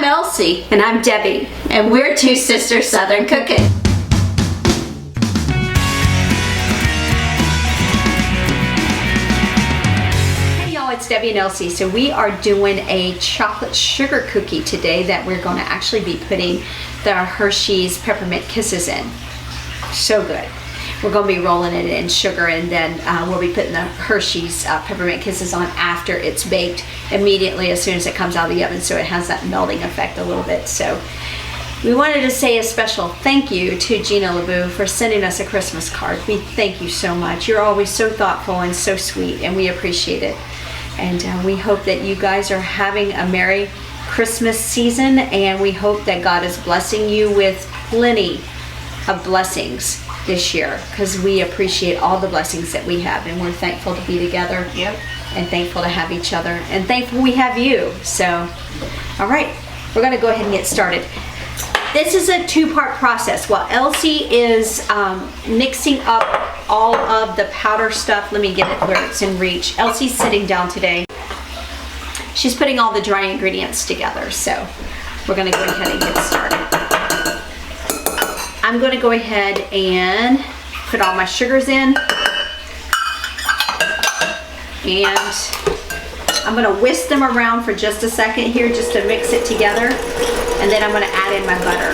I'm Elsie. And I'm Debbie. And we're Two Sisters Southern Cooking. Hey y'all, it's Debbie and Elsie. So we are doing a chocolate sugar cookie today that we're going to actually be putting the Hershey's Peppermint Kisses in. So good. We're going to be rolling it in sugar, and then we'll be putting the Hershey's Peppermint Kisses on after it's baked, immediately as soon as it comes out of the oven, so it has that melting effect a little bit. So we wanted to say a special thank you to Gina LeBou for sending us a Christmas card. We thank you so much. You're always so thoughtful and so sweet, and we appreciate it. And we hope that you guys are having a Merry Christmas season, and we hope that God is blessing you with plenty of blessings this year, because we appreciate all the blessings that we have, and we're thankful to be together. Yep. And thankful to have each other, and thankful we have you. So, all right, we're going to go ahead and get started. This is a two-part process. While Elsie is mixing up all of the powder stuff, let me get it where it's in reach. Elsie's sitting down today. She's putting all the dry ingredients together, so we're going to go ahead and get started. I'm going to go ahead and put all my sugars in, and I'm going to whisk them around for just a second here just to mix it together, and then I'm going to add in my butter,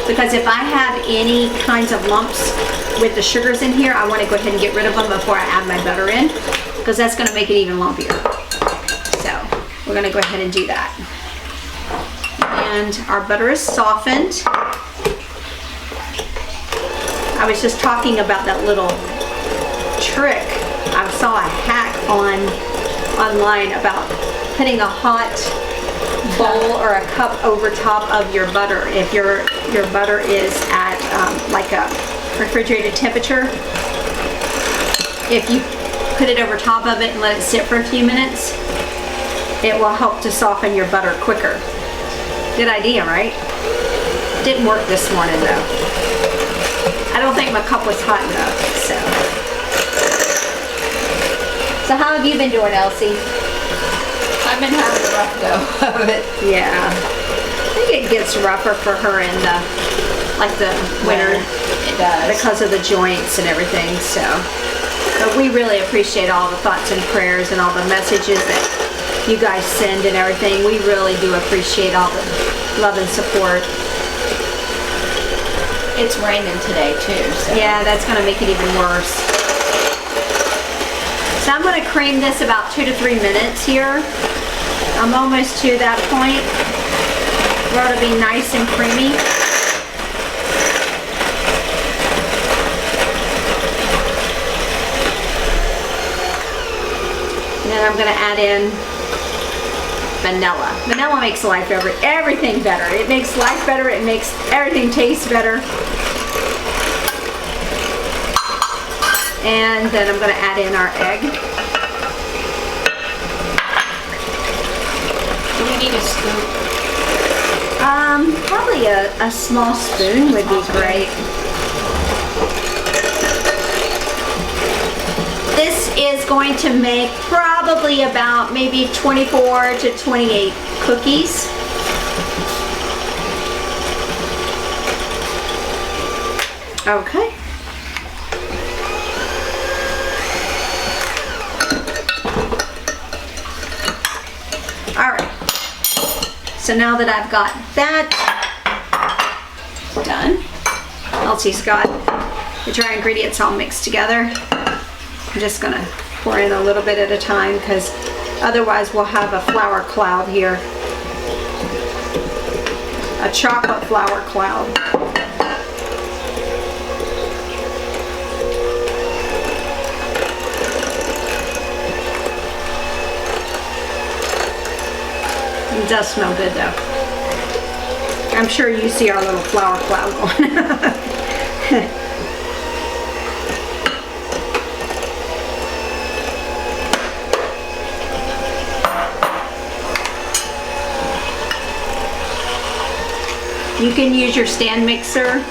because if I have any kinds of lumps with the sugars in here, I want to go ahead and get rid of them before I add my butter in, because that's going to make it even lumpier. So we're going to go ahead and do that. And our butter is softened. I was just talking about that little trick. I saw a hack online about putting a hot bowl or a cup over top of your butter. If your butter is at like a refrigerated temperature, if you put it over top of it and let it sit for a few minutes, it will help to soften your butter quicker. Good idea, right? Didn't work this morning though. I don't think my cup was hot enough, so. So how have you been doing, Elsie? I've been having a rough go of it. Yeah. I think it gets rougher for her in the, like the winter. It does. Because of the joints and everything, so. But we really appreciate all the thoughts and prayers and all the messages that you guys send and everything. We really do appreciate all the love and support. It's raining today too, so. Yeah, that's going to make it even worse. So I'm going to cream this about 2 to 3 minutes here. I'm almost to that point where it'll be nice and creamy. And then I'm going to add in vanilla. Vanilla makes life everything better. It makes life better. It makes everything taste better. And then I'm going to add in our egg. Do we need a scoop? Probably a small spoon would be great. This is going to make probably about maybe 24 to 28 cookies. Okay. All right. So now that I've got that done, Elsie's got the dry ingredients all mixed together. I'm just gonna pour in a little bit at a time, because otherwise we'll have a flour cloud here. A chocolate flour cloud. It does smell good though. I'm sure you see our little flour cloud going. You can use your stand mixer.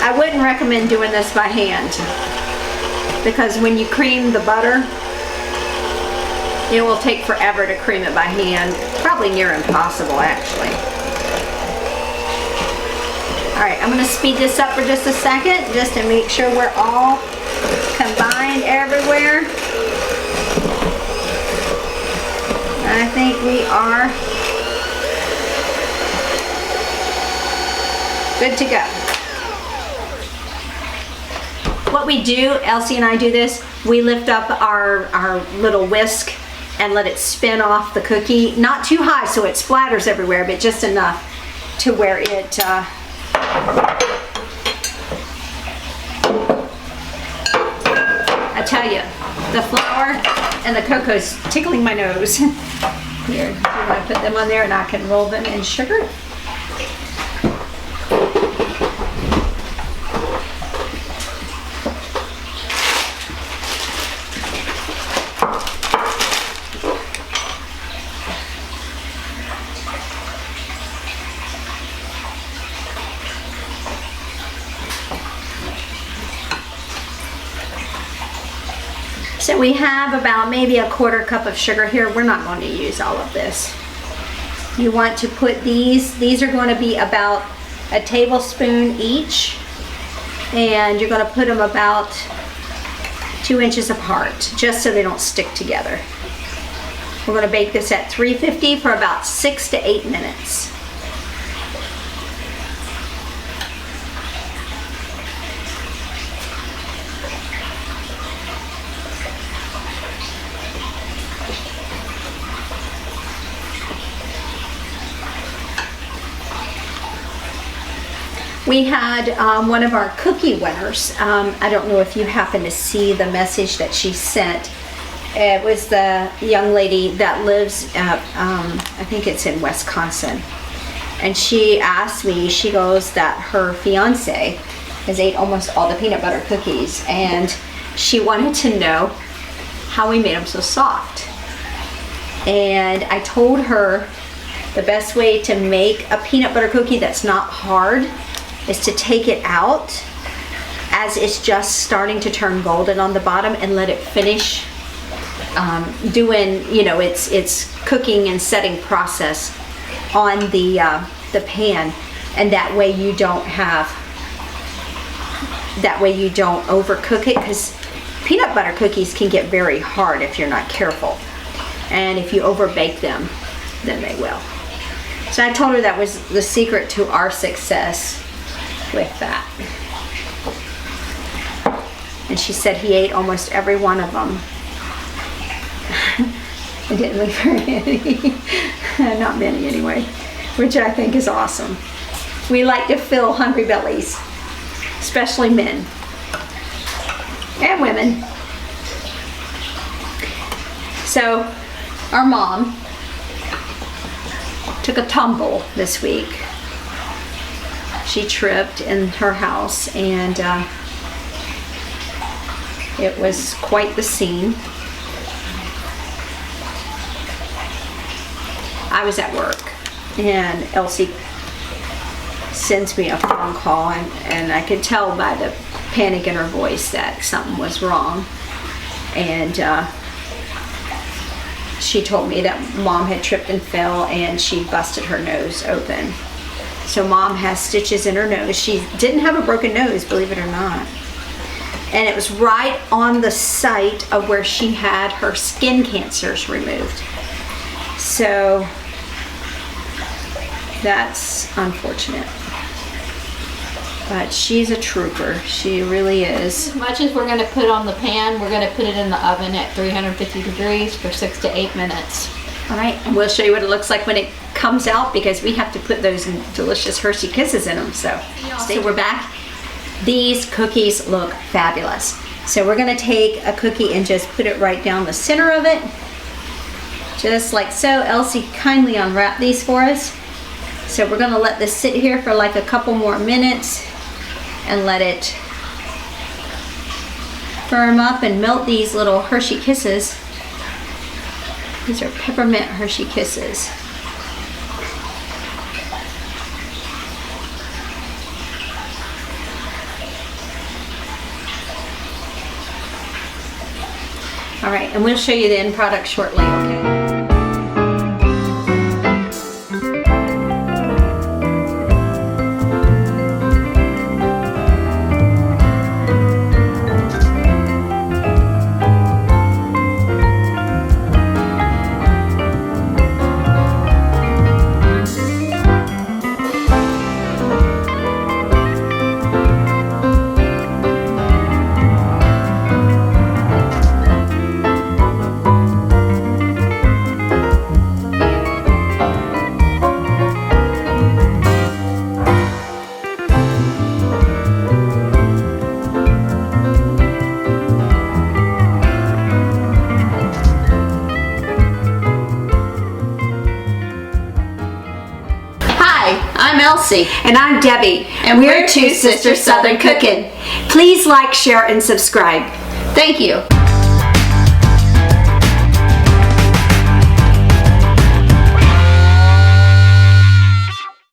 I wouldn't recommend doing this by hand, because when you cream the butter, It will take forever to cream it by hand. Probably near impossible, actually. All right, I'm gonna speed this up for just a second, just to make sure we're all combined everywhere. I think we are good to go. What we do, Elsie and I do this, we lift up our little whisk and let it spin off the cookie. Not too high so it splatters everywhere, but just enough to where it I tell you, the flour and the cocoa's tickling my nose. Here, you want to put them on there and I can roll them in sugar. So we have about maybe a 1/4 cup of sugar here. We're not going to use all of this. You want to put these are going to be about a tablespoon each, and you're going to put them about 2 inches apart, just so they don't stick together. We're going to bake this at 350 for about 6 to 8 minutes. We had one of our cookie winners. I don't know if you happen to see the message that she sent. It was the young lady that lives at, I think it's in Wisconsin. And she asked me, she goes that her fiance has ate almost all the peanut butter cookies. And she wanted to know how we made them so soft. And I told her the best way to make a peanut butter cookie that's not hard is to take it out as it's just starting to turn golden on the bottom and let it finish doing, you know, its cooking and setting process on the pan, and that way you don't overcook it, because peanut butter cookies can get very hard if you're not careful, and if you overbake them, then they will. So I told her that was the secret to our success with that. And she said he ate almost every one of them. It didn't leave very many. Not many anyway, which I think is awesome. We like to fill hungry bellies, especially men and women. So our mom took a tumble this week. She tripped in her house, and it was quite the scene. I was at work, and Elsie sends me a phone call, and I could tell by the panic in her voice that something was wrong. And she told me that Mom had tripped and fell, and she busted her nose open. So Mom has stitches in her nose. She didn't have a broken nose, believe it or not. And it was right on the site of where she had her skin cancers removed. So that's unfortunate. But she's a trooper. She really is. As much as we're going to put on the pan, we're going to put it in the oven at 350 degrees for 6 to 8 minutes. All right, and we'll show you what it looks like when it comes out, because we have to put those delicious Hershey Kisses in them. So we're back. These cookies look fabulous. So we're going to take a cookie and just put it right down the center of it, just like so. Elsie kindly unwrapped these for us. So we're going to let this sit here for like a couple more minutes and let it firm up and melt these little Hershey Kisses. These are peppermint Hershey Kisses. All right, and we'll show you the end product shortly, okay? I'm Elsie. And I'm Debbie. And we're Two Sisters Southern Cooking. Please like, share, and subscribe. Thank you.